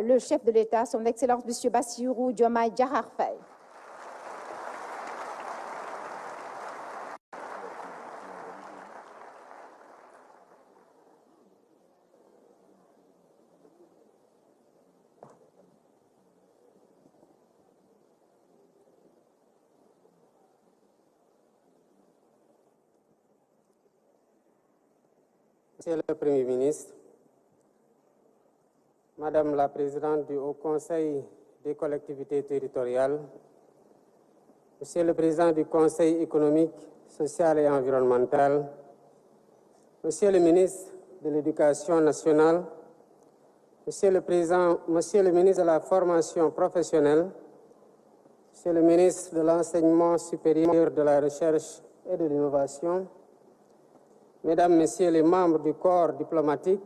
le chef de l'État, son Excellence M. Bassirou Diomaye Diakhar Faye. Monsieur le Premier ministre, Madame la Présidente du Haut Conseil des collectivités territoriales, Monsieur le Président du Conseil économique, social et environnemental, Monsieur le Ministre de l'Éducation nationale, Monsieur le Ministre de la Formation professionnelle, Monsieur le Ministre de l'Enseignement supérieur, de la Recherche et de l'Innovation, Mesdames, Messieurs les membres du corps diplomatique,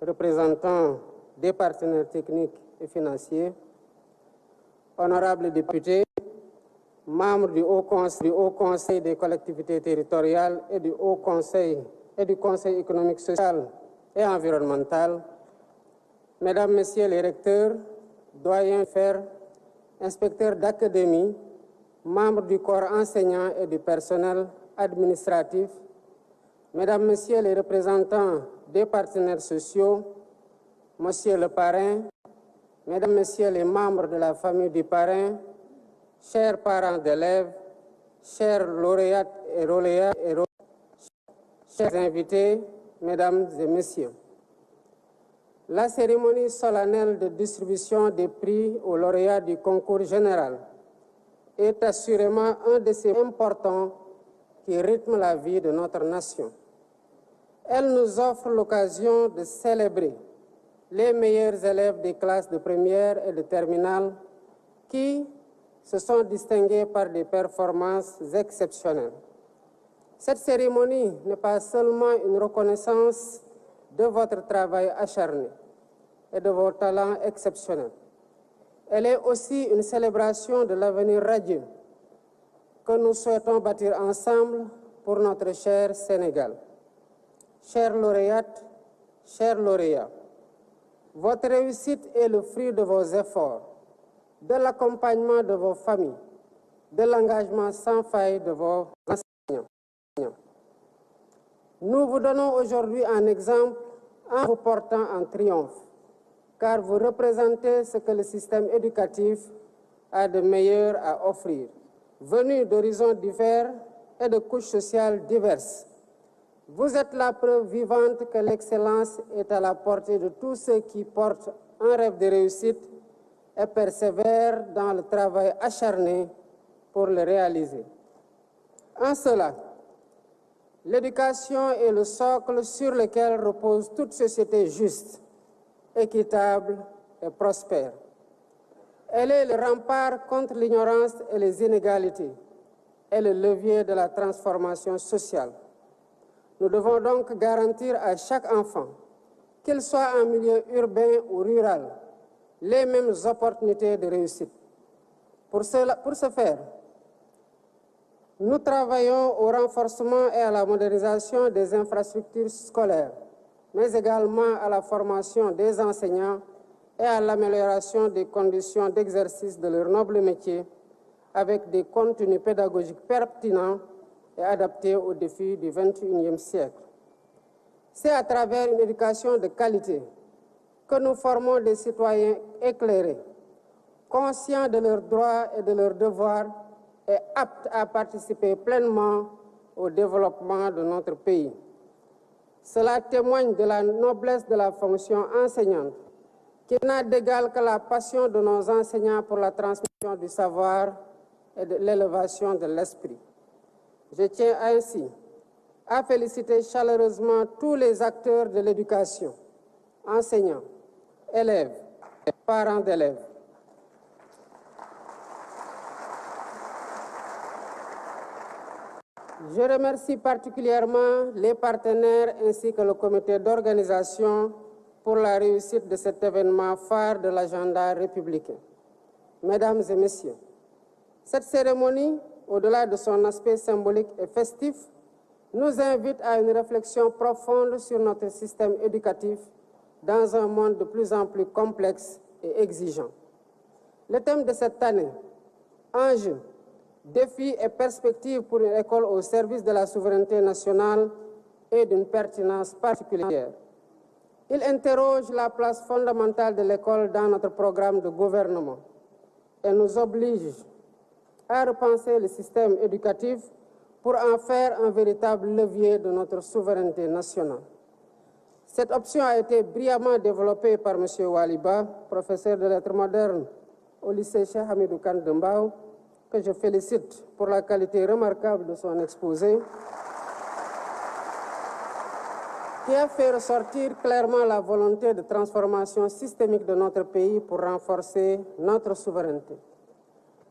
représentants des partenaires techniques et financiers, honorables députés, membres du Haut Conseil des collectivités territoriales et du Conseil économique, social et environnemental, Mesdames, Messieurs les recteurs, doyens faire, inspecteurs d'académie, membres du corps enseignant et du personnel administratif, Mesdames, Messieurs les représentants des partenaires sociaux, Monsieur le parrain, Mesdames, Messieurs les membres de la famille du parrain, chers parents d'élèves, chers lauréates et lauréats, chers invités, Mesdames et Messieurs. La cérémonie solennelle de distribution des prix aux lauréats du concours général est assurément un de ces importants qui rythme la vie de notre nation. Elle nous offre l'occasion de célébrer les meilleurs élèves des classes de première et de terminale qui se sont distingués par des performances exceptionnelles. Cette cérémonie n'est pas seulement une reconnaissance de votre travail acharné et de vos talents exceptionnels. Elle est aussi une célébration de l'avenir radieux que nous souhaitons bâtir ensemble pour notre cher Sénégal. Chères lauréates, chers lauréats, votre réussite est le fruit de vos efforts, de l'accompagnement de vos familles, de l'engagement sans faille de vos enseignants. Nous vous donnons aujourd'hui un exemple en vous portant en triomphe, car vous représentez ce que le système éducatif a de meilleur à offrir, venus d'horizons divers et de couches sociales diverses. Vous êtes la preuve vivante que l'excellence est à la portée de tous ceux qui portent un rêve de réussite et persévèrent dans le travail acharné pour le réaliser. En cela, l'éducation est le socle sur lequel repose toute société juste, équitable et prospère. Elle est le rempart contre l'ignorance et les inégalités et le levier de la transformation sociale. Nous devons donc garantir à chaque enfant, qu'il soit en milieu urbain ou rural, les mêmes opportunités de réussite. Pour ce faire, nous travaillons au renforcement et à la modernisation des infrastructures scolaires, mais également à la formation des enseignants et à l'amélioration des conditions d'exercice de leur noble métier avec des contenus pédagogiques pertinents et adaptés aux défis du XXIe siècle. C'est à travers une éducation de qualité que nous formons des citoyens éclairés, conscients de leurs droits et de leurs devoirs et aptes à participer pleinement au développement de notre pays. Cela témoigne de la noblesse de la fonction enseignante, qui n'a d'égal que la passion de nos enseignants pour la transmission du savoir et de l'élévation de l'esprit. Je tiens ainsi à féliciter chaleureusement tous les acteurs de l'éducation, enseignants, élèves, parents d'élèves. Je remercie particulièrement les partenaires ainsi que le comité d'organisation pour la réussite de cet événement phare de l'agenda républicain. Mesdames et Messieurs, cette cérémonie, au-delà de son aspect symbolique et festif, nous invite à une réflexion profonde sur notre système éducatif dans un monde de plus en plus complexe et exigeant. Le thème de cette année, enjeux, défis et perspectives pour une école au service de la souveraineté nationale est d'une pertinence particulière. Il interroge la place fondamentale de l'école dans notre programme de gouvernement et nous oblige à repenser le système éducatif pour en faire un véritable levier de notre souveraineté nationale. Cette option a été brillamment développée par M. Waliba, professeur de lettres modernes au lycée Cheikh Hamidou Kane de Mbao, que je félicite pour la qualité remarquable de son exposé, qui a fait ressortir clairement la volonté de transformation systémique de notre pays pour renforcer notre souveraineté.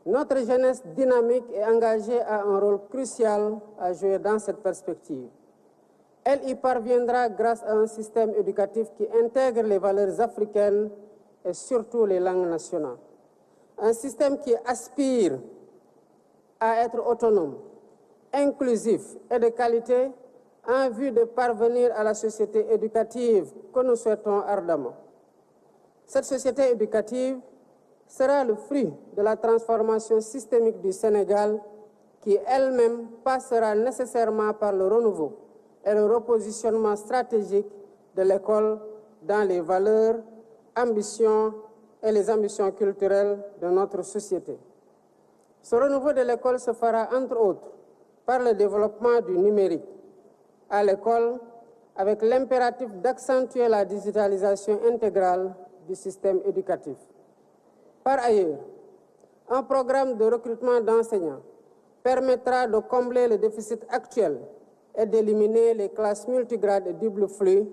Notre jeunesse dynamique et engagée a un rôle crucial à jouer dans cette perspective. Elle y parviendra grâce à un système éducatif qui intègre les valeurs africaines et surtout les langues nationales. Un système qui aspire à être autonome, inclusif et de qualité en vue de parvenir à la société éducative que nous souhaitons ardemment. Cette société éducative sera le fruit de la transformation systémique du Sénégal qui elle-même passera nécessairement par le renouveau et le repositionnement stratégique de l'école dans les valeurs, ambitions et les ambitions culturelles de notre société. Ce renouveau de l'école se fera entre autres par le développement du numérique à l'école avec l'impératif d'accentuer la digitalisation intégrale du système éducatif. Par ailleurs, un programme de recrutement d'enseignants permettra de combler le déficit actuel et d'éliminer les classes multigrades et double flux,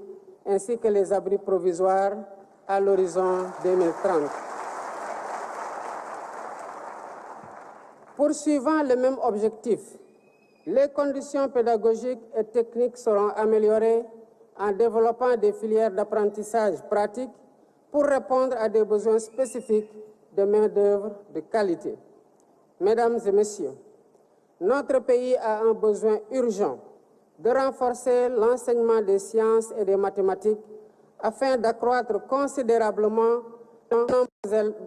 ainsi que les abris provisoires à l'horizon 2030. Poursuivant le même objectif, les conditions pédagogiques et techniques seront améliorées en développant des filières d'apprentissage pratique pour répondre à des besoins spécifiques de main-d'œuvre de qualité. Mesdames et messieurs, notre pays a un besoin urgent de renforcer l'enseignement des sciences et des mathématiques afin d'accroître considérablement le nombre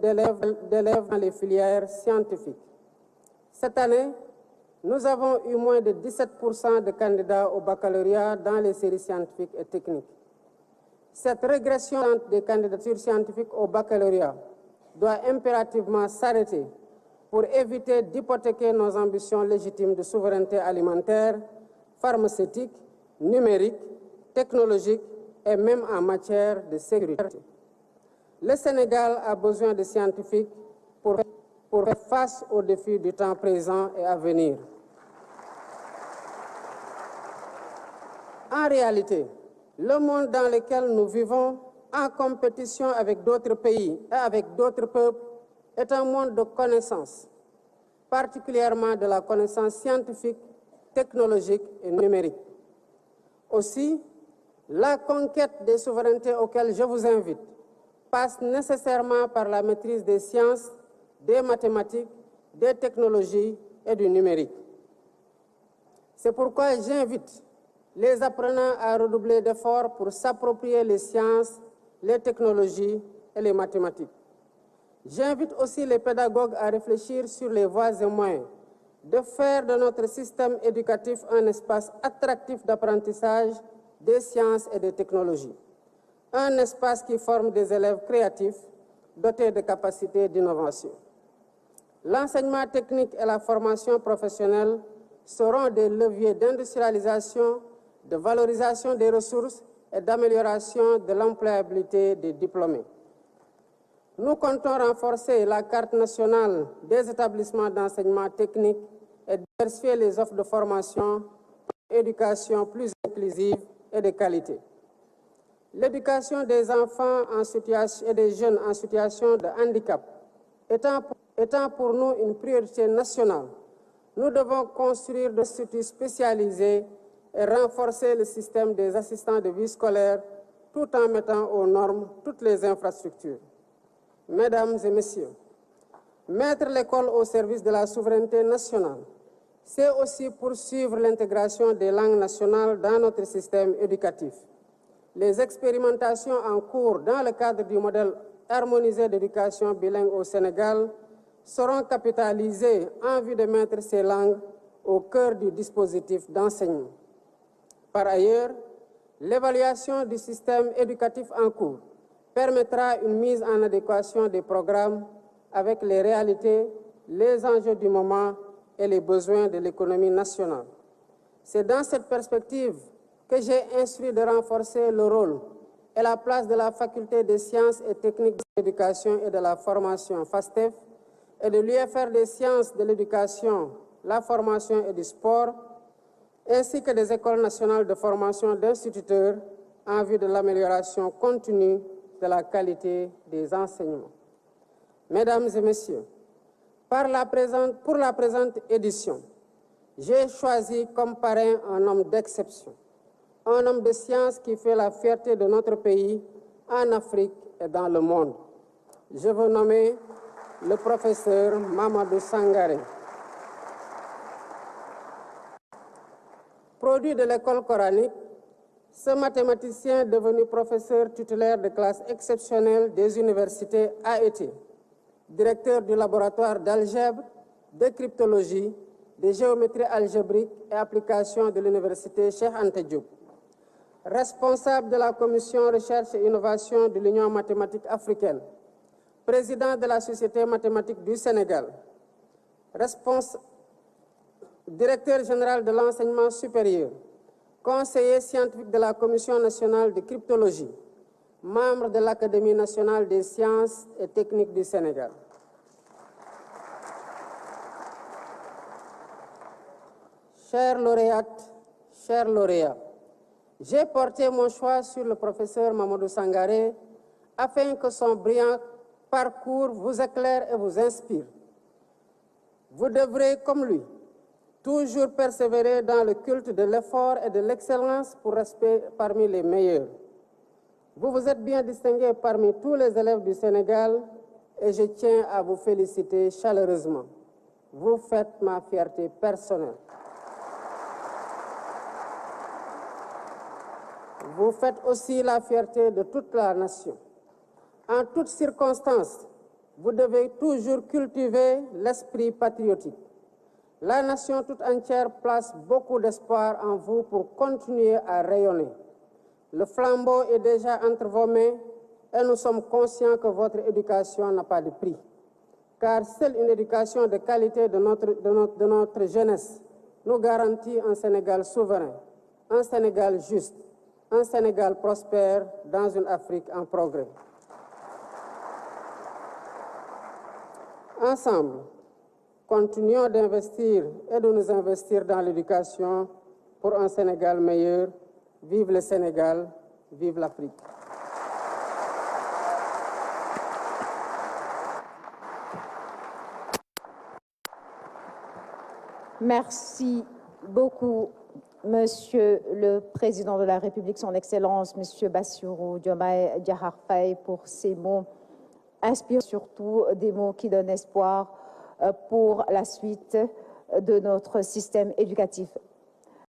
d'élèves dans les filières scientifiques. Cette année, nous avons eu moins de 17% de candidats au baccalauréat dans les séries scientifiques et techniques. Cette régression des candidatures scientifiques au baccalauréat doit impérativement s'arrêter pour éviter d'hypothéquer nos ambitions légitimes de souveraineté alimentaire, pharmaceutique, numérique, technologique et même en matière de sécurité. Le Sénégal a besoin de scientifiques pour faire face aux défis du temps présent et à venir. En réalité, le monde dans lequel nous vivons, en compétition avec d'autres pays et avec d'autres peuples, est un monde de connaissances, particulièrement de la connaissance scientifique, technologique et numérique. Aussi, la conquête des souverainetés auxquelles je vous invite passe nécessairement par la maîtrise des sciences, des mathématiques, des technologies et du numérique. C'est pourquoi j'invite les apprenants à redoubler d'efforts pour s'approprier les sciences, les technologies et les mathématiques. J'invite aussi les pédagogues à réfléchir sur les voies et moyens de faire de notre système éducatif un espace attractif d'apprentissage des sciences et des technologies. Un espace qui forme des élèves créatifs, dotés de capacités d'innovation. L'enseignement technique et la formation professionnelle seront des leviers d'industrialisation, de valorisation des ressources et d'amélioration de l'employabilité des diplômés. Nous comptons renforcer la carte nationale des établissements d'enseignement technique et diversifier les offres de formation pour une éducation plus inclusive et de qualité. L'éducation des enfants et des jeunes en situation de handicap étant pour nous une priorité nationale, nous devons construire des instituts spécialisés et renforcer le système des assistants de vie scolaire tout en mettant aux normes toutes les infrastructures. Mesdames et messieurs, mettre l'école au service de la souveraineté nationale, c'est aussi poursuivre l'intégration des langues nationales dans notre système éducatif. Les expérimentations en cours dans le cadre du modèle harmonisée d'éducation bilingue au Sénégal seront capitalisées en vue de mettre ces langues au cœur du dispositif d'enseignement. Par ailleurs, l'évaluation du système éducatif en cours permettra une mise en adéquation des programmes avec les réalités, les enjeux du moment et les besoins de l'économie nationale. C'est dans cette perspective que j'ai instruit de renforcer le rôle et la place de la Faculté des sciences et techniques de l'éducation et de la formation FASTEF et de l'UFR des sciences de l'éducation, la formation et du sport, ainsi que des écoles nationales de formation d'instituteurs en vue de l'amélioration continue de la qualité des enseignements. Mesdames et messieurs, pour la présente édition, j'ai choisi comme parrain un homme d'exception, un homme de science qui fait la fierté de notre pays en Afrique et dans le monde. Je veux nommer le professeur Mamadou Sangaré. Produit de l'école coranique, ce mathématicien devenu professeur titulaire de classe exceptionnelle des universités a été directeur du laboratoire d'algèbre, de cryptologie, de géométrie algébrique et application de l'université Cheikh Anta Diop, responsable de la commission recherche et innovation de l'Union mathématique africaine, président de la Société mathématique du Sénégal, directeur général de l'enseignement supérieur, conseiller scientifique de la Commission nationale de cryptologie, membre de l'Académie nationale des sciences et techniques du Sénégal. Chers lauréates, chers lauréats, j'ai porté mon choix sur le professeur Mamadou Sangaré afin que son brillant parcours vous éclaire et vous inspire. Vous devrez, comme lui, toujours persévérer dans le culte de l'effort et de l'excellence pour rester parmi les meilleurs. Vous vous êtes bien distingué parmi tous les élèves du Sénégal et je tiens à vous féliciter chaleureusement. Vous faites ma fierté personnelle. Vous faites aussi la fierté de toute la nation. En toutes circonstances, vous devez toujours cultiver l'esprit patriotique. La nation toute entière place beaucoup d'espoir en vous pour continuer à rayonner. Le flambeau est déjà entre vos mains et nous sommes conscients que votre éducation n'a pas de prix. Car seule une éducation de qualité de notre jeunesse nous garantit un Sénégal souverain, un Sénégal juste, un Sénégal prospère dans une Afrique en progrès. Ensemble, continuons d'investir et de nous investir dans l'éducation pour un Sénégal meilleur. Vive le Sénégal, vive l'Afrique. Merci beaucoup, Monsieur le Président de la République, Son Excellence, Monsieur Bassirou Diomaye Diakhar Faye, pour ces mots inspirants, surtout des mots qui donnent espoir pour la suite de notre système éducatif.